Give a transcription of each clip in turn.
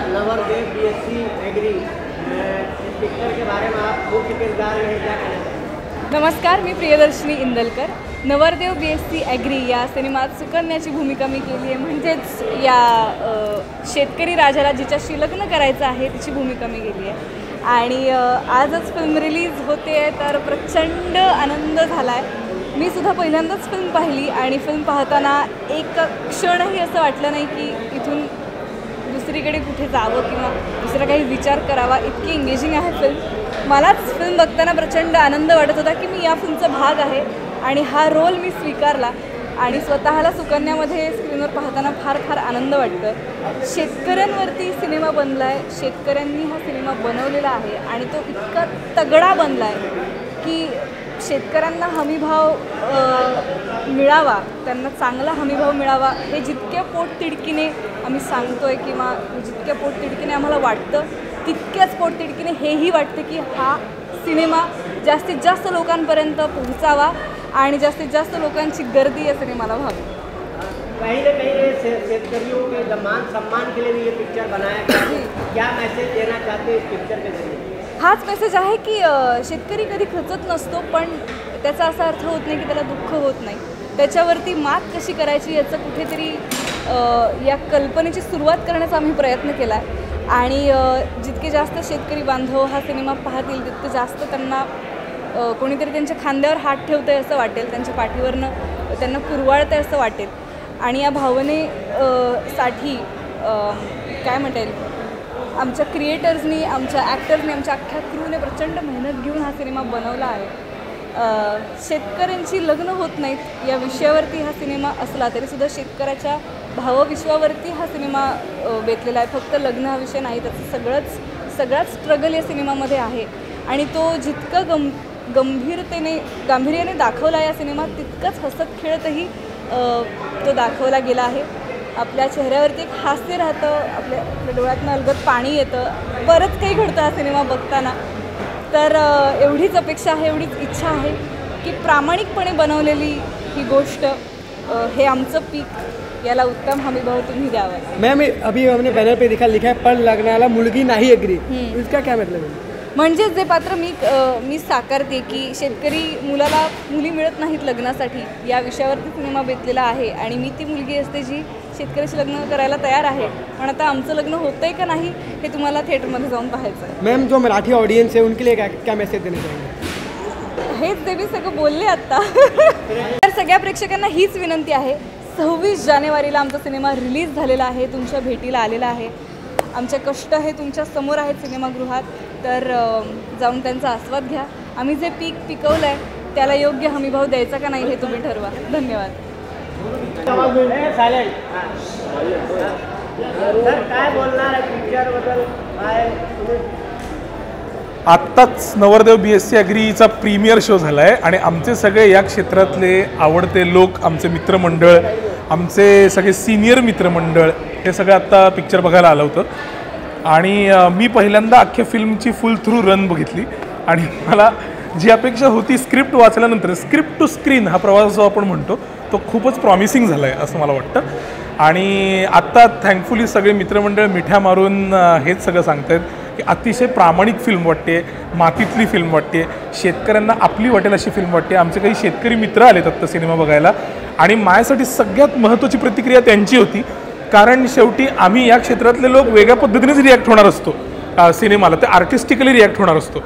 नवरदेव BSc agree इस picture के बारे में आप मुख्य किरदार में क्या कहना? नमस्कार, मी प्रियदर्शनी इंदलकर. नवरदेव बीएससी एग्री या सिनेमात सुकन्याची भूमिका मी केली आहे. म्हणजेच या शेतकरी राजाला जिच्याशी लग्न करायचं आहे तिची भूमिका मी केली आहे. आणि आजच फिल्म रिलीज होते आहे, तर प्रचंड आनंद झाला आहे. मी सुद्धा पहिल्यांदाच फिल्म पाहिली आणि फिल्म पाहताना एक क्षणही असं वाटलं नाही की इथून दुसरीकडे कुठे जावं किंवा दुसरा काही विचार करावा. इतकी एंगेजिंग आहे फिल्म. मलाच फिल्म बघताना प्रचंड आनंद वाटत होता की मी या फिल्मचा भाग आहे आणि हा रोल मी स्वीकारला. आणि स्वतःला सुकन्यामध्ये स्क्रीनवर पाहताना फार फार आनंद वाटतं. शेतकऱ्यांवरती सिनेमा बनला आहे, शेतकऱ्यांनी हा सिनेमा बनवलेला आहे आणि तो इतका तगडा बनला आहे की शेतकऱ्यांना हमीभाव मिळावा, त्यांना चांगला हमीभाव मिळावा हे जितक्या पोटतिडकीने आम्ही सांगतो आहे किंवा जितक्या पोटतिडकीने आम्हाला वाटतं तितक्याच पोटतिडकीने हेही वाटतं की हा सिनेमा जास्तीत जास्त लोकांपर्यंत पोहोचावा आणि जास्तीत जास्त लोकांची गर्दी या सिनेमाला व्हावी. कहीं ना कहीं शेतकरियों के सम्मान के लिए भी ये पिक्चर बनाया गया. क्या मैसेज देना चाहते हैं इस पिक्चर के जरिए? हाच मेसेज आहे की शेतकरी कधी खचत नसतो, पण त्याचा असा अर्थ होत नाही की त्याला दुःख होत नाही. त्याच्यावरती मात कशी करायची याचं कुठेतरी या कल्पनेची सुरुवात करण्याचा आम्ही प्रयत्न केला आहे. आणि जितके जास्त शेतकरी बांधव हा सिनेमा पाहतील तितकं जास्त त्यांना कोणीतरी त्यांच्या खांद्यावर हात ठेवतं आहे असं वाटेल, त्यांच्या पाठीवरनं त्यांना कुरवाळतं आहे असं वाटेल. आणि या भावनेसाठी काय म्हणेल, आमच्या क्रिएटर्सनी, आमच्या ॲक्टर्सनी, आमच्या अख्ख्या क्रूने प्रचंड मेहनत घेऊन हा सिनेमा बनवला आहे. शेतकऱ्यांची लग्न होत नाहीत या विषयावरती हा सिनेमा असला तरीसुद्धा शेतकऱ्याच्या भावविश्वावरती हा सिनेमा बेतलेला आहे. फक्त लग्न हा विषय नाही, त्याचं सगळाच स्ट्रगल या सिनेमामध्ये आहे. आणि तो जितकं गांभीर्याने दाखवला या सिनेमात तितकंच हसत खेळतही तो दाखवला गेला आहे. आपल्या चेहऱ्यावरती एक हास्य राहतं, आपल्या डोळ्यातनं अलगद पाणी येतं. बरंच काही घडतं हा सिनेमा बघताना. तर एवढीच अपेक्षा आहे, एवढीच इच्छा आहे की प्रामाणिकपणे बनवलेली ही गोष्ट, हे आमचं पीक, याला उत्तम हमीभाव तुम्ही द्यावा. मैम, अभी हमने बैनर पे लिखा है पण लग्नाला मुलगी नाही एग्री, इसका क्या मतलब है? म्हणजे जे पात्र मी साकारते की शेतकरी मुलाला मुली मिळत नाहीत लग्नासाठी या विषयावरती सिनेमा बेतलेला आहे. आणि मी ती मुलगी असते जी शेतकऱ्याशी लग्न करायला तयार आहे, पण आता आमचं लग्न होतंय का नाही हे तुम्हाला थिएटरमध्ये जाऊन पाहायचं आहे. मैम, जो मराठी ऑडियन्स है उनके लिए क्या मैसेज देना चाहेंगे? हेच ते मी सगळं बोलले आत्ता. तर सगळ्या प्रेक्षकांना हीच विनंती आहे, 26 जानेवारीला आमचा सिनेमा रिलीज झालेला आहे, तुमच्या भेटीला आलेला आहे. आमचे कष्ट हे तुमच्या समोर आहेत सिनेमागृहात, तर जाऊन त्यांचा आस्वाद घ्या. आम्ही जे पीक पिकवलं आहे त्याला योग्य हमीभाव द्यायचा का नाही हे तुम्ही ठरवा. धन्यवाद. काय बोलणार आहे पिक्चरबद्दल? आत्ताच नवरदेव बीएससी ॲग्रीचा प्रीमियर शो झाला आहे आणि आमचे सगळे या क्षेत्रातले आवडते लोक, आमचे मित्रमंडळ, आमचे सगळे सिनियर मित्रमंडळ हे सगळं आत्ता पिक्चर बघायला आलं होतं. आणि मी पहिल्यांदा अख्ख्या फिल्मची फुल थ्रू रन बघितली आणि मला जी अपेक्षा होती स्क्रिप्ट वाचल्यानंतर, स्क्रिप्ट टू स्क्रीन हा प्रवास जो आपण म्हणतो तो खूपच प्रॉमिसिंग झाला आहे असं मला वाटतं. आणि आत्ता थँकफुली सगळे मित्रमंडळ मिठ्या मारून हेच सगळं सांगत आहेत की अतिशय प्रामाणिक फिल्म वाटते, मातीतली फिल्म वाटते, शेतकऱ्यांना आपली वाटेल अशी फिल्म वाटते. आमचे काही शेतकरी मित्र आलेत आत्ता सिनेमा बघायला आणि माझ्यासाठी सगळ्यात महत्त्वाची प्रतिक्रिया त्यांची होती, कारण शेवटी आम्ही या क्षेत्रातले लोक वेगळ्या पद्धतीनेच रिॲक्ट होणार असतो सिनेमाला, ते आर्टिस्टिकली रिॲक्ट होणार असतो.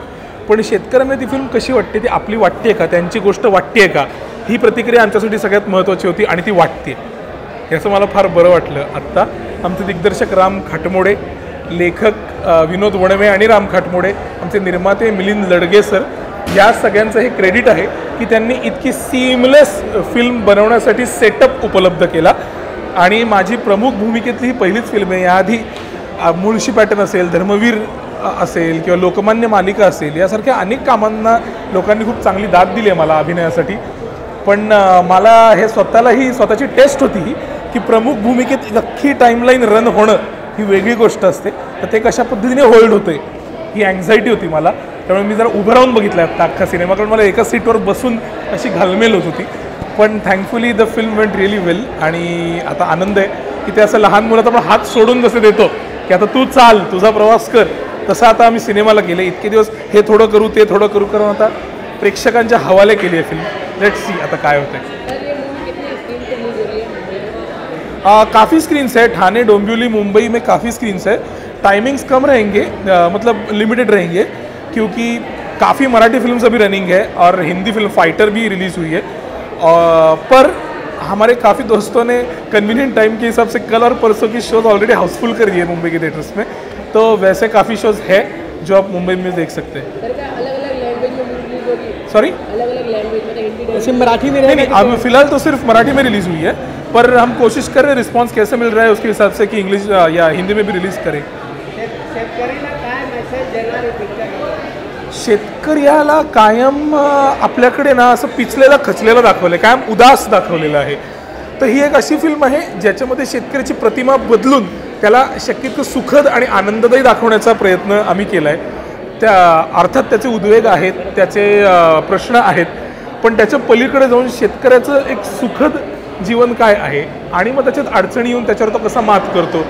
पण शेतकऱ्यांना ती फिल्म कशी वाटते, ती आपली वाटते का, त्यांची गोष्ट वाटते का, ही प्रतिक्रिया आमच्यासाठी सगळ्यात महत्त्वाची होती आणि ती वाटते याचं मला फार बरं वाटलं. आत्ता आमचे दिग्दर्शक राम खाटमोडे, लेखक विनोद वणवे आणि राम खाटमोडे, आमचे निर्माते मिलिंद लडगे सर, या सगळ्यांचं हे क्रेडिट आहे की त्यांनी इतकी सीमलेस फिल्म बनवण्यासाठी सेटअप उपलब्ध केला. आणि माझी प्रमुख भूमिकेतली ही पहिलीच फिल्म आहे. याआधी मुळशी पॅटर्न असेल, धर्मवीर असेल किंवा लोकमान्य मालिका असेल, यासारख्या अनेक कामांना लोकांनी खूप चांगली दाद दिली आहे मला अभिनयासाठी. पण मला हे स्वतःलाही स्वतःची टेस्ट होती की प्रमुख भूमिकेत अख्खी टाईमलाईन रन होणं ही वेगळी गोष्ट असते, तर ते कशा पद्धतीने होल्ड होतं ही अँझायटी होती मला. त्यामुळे मी जरा उभं राहून बघितला आहे अख्खा सिनेमा, कारण मला एका सीटवर बसून अशी घालमेल होत होती. पण thankfully the film went really well. आणि आता आनंद आहे की ते असं लहान मुलाचा आपण हात सोडून जसे देतो की आता तू चाल, तुझा प्रवास कर, तसं आता आम्ही सिनेमाला केलं. इतके दिवस हे थोडं करू ते थोडं करू करून आता प्रेक्षकांच्या हवाले केली आहे फिल्म. लेट्स सी आता काय होतं आहे. काफ़ी स्क्रीन्स है, ठाणे, डोंबिवली, मुंबई में काफ़ी स्क्रीन्स है. टाइमिंग्स कम रहेंगे, मतलब लिमिटेड रहेंगे, क्योंकि काफ़ी मराठी फिल्म्स अभी रनिंग है और हिंदी फिल्म फाइटर भी रिलीज़ हुई है. पर हमारे काफ़ी दोस्तों ने कन्वीनियंट टाइम के हिसाब से कल और परसों की शोज़ ऑलरेडी हाउसफुल कर दिए मुंबई के थिएटर्स में, तो वैसे काफ़ी शोज़ है जो आप मुंबई में देख सकते हैं. सॉरी, जैसे मराठी में नहीं, अब फिलहाल तो सिर्फ मराठी में रिलीज़ हुई है, पर हम कोशिश कर रहे हैं रिस्पॉन्स कैसे मिल रहा है उसके हिसाब से कि इंग्लिश या हिंदी में भी रिलीज़ करें. शेतकरीला काय मेसेज देणार आहे पिक्चर? शेतकऱ्याला कायम आपल्याकडे ना असं पिचलेला खचलेला दाखवलं आहे, कायम उदास दाखवलेलं आहे. तर ही एक अशी फिल्म आहे ज्याच्यामध्ये शेतकऱ्याची प्रतिमा बदलून त्याला शक्यतो सुखद आणि आनंददायी दाखवण्याचा प्रयत्न आम्ही केला आहे. त्या अर्थात त्याचे उद्वेग आहेत, त्याचे प्रश्न आहेत, पण त्याच्या पलीकडे जाऊन शेतकऱ्याचं एक सुखद जीवन काय आहे आणि मग त्याच्यात अडचणी येऊन त्याच्यावर तो कसा मात करतो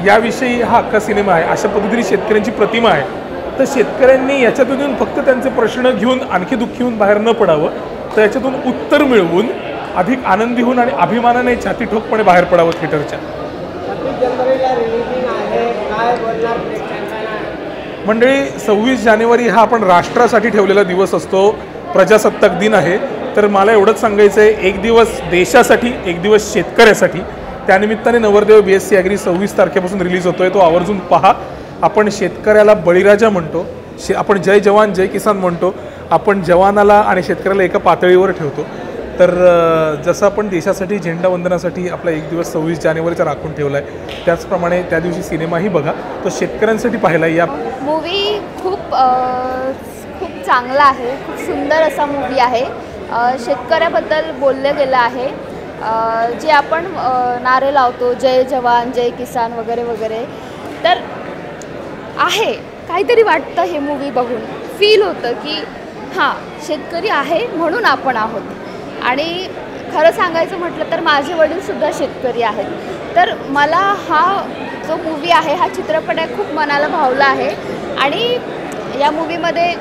याविषयी हा अख्खा सिनेमा आहे. अशा पद्धतीने शेतकऱ्यांची प्रतिमा आहे. तर शेतकऱ्यांनी याच्यातून येऊन फक्त त्यांचे प्रश्न घेऊन आणखी दुःखी होऊन बाहेर न पडावं, तर याच्यातून उत्तर मिळवून अधिक आनंदी होऊन आणि अभिमानाने छाती ठोकपणे बाहेर पडावं थिएटरच्या. 26 जानेवारीला रिलीजिंग आहे, काय बोलणार प्रेक्षकांना? मंडळी, 26 जानेवारी हा आपण राष्ट्रासाठी ठेवलेला दिवस असतो, प्रजासत्ताक दिन आहे. तर मला एवढंच सांगायचं आहे, एक दिवस देशासाठी, एक दिवस शेतकऱ्यासाठी. त्यानिमित्ताने नवरदेव BSc ॲग्री 26 तारखेपासून रिलीज होतोय, तो आवर्जून पहा. आपण शेतकऱ्याला बळीराजा म्हणतो, आपण जय जवान जय किसान म्हणतो, आपण जवानाला आणि शेतकऱ्याला एका पातळीवर ठेवतो. तर जसं आपण देशासाठी झेंडावंदनासाठी आपला एक दिवस 26 जानेवारीचा राखून ठेवला आहे, त्याचप्रमाणे त्या दिवशी सिनेमाही बघा, तो शेतकऱ्यांसाठी पाहिला. या मूवी खूप चांगला आहे, खूप सुंदर असा मूवी आहे. शेतकऱ्याबद्दल बोललं गेलं आहे. जे आपण नारे लावतो, जय जवान जय किसान वगैरे वगैरे, तर आहे काहीतरी वाटतं हे मूवी बघून. फील होतं की हां, शेतकरी आहे म्हणून आपण आहोत. आणि खरं सांगायचं म्हटलं तर माझे वडीलसुद्धा शेतकरी आहेत. तर मला हा जो मूवी आहे, हा चित्रपट आहे, खूप मनाला भावला आहे. आणि या मूवीमध्ये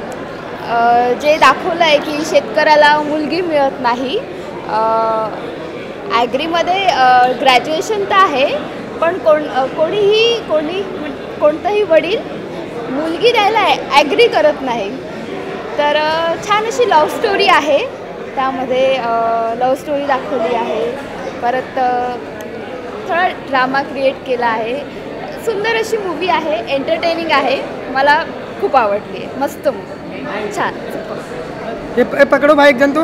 जे दाखवलं आहे की शेतकऱ्याला मुलगी मिळत नाही. ॲग्रीमध्ये ग्रॅज्युएशन तर आहे, पण कोणतंही वडील मुलगी द्यायला ॲग्री करत नाही. तर छान अशी लव्ह स्टोरी आहे, त्यामध्ये लव्ह स्टोरी दाखवली आहे. परत थोडा ड्रामा क्रिएट केला आहे. सुंदर अशी मूवी आहे, एंटरटेनिंग आहे, मला खूप आवडली आहे. मस्त मूवी, छान. हे पकडो भाई एक जण तो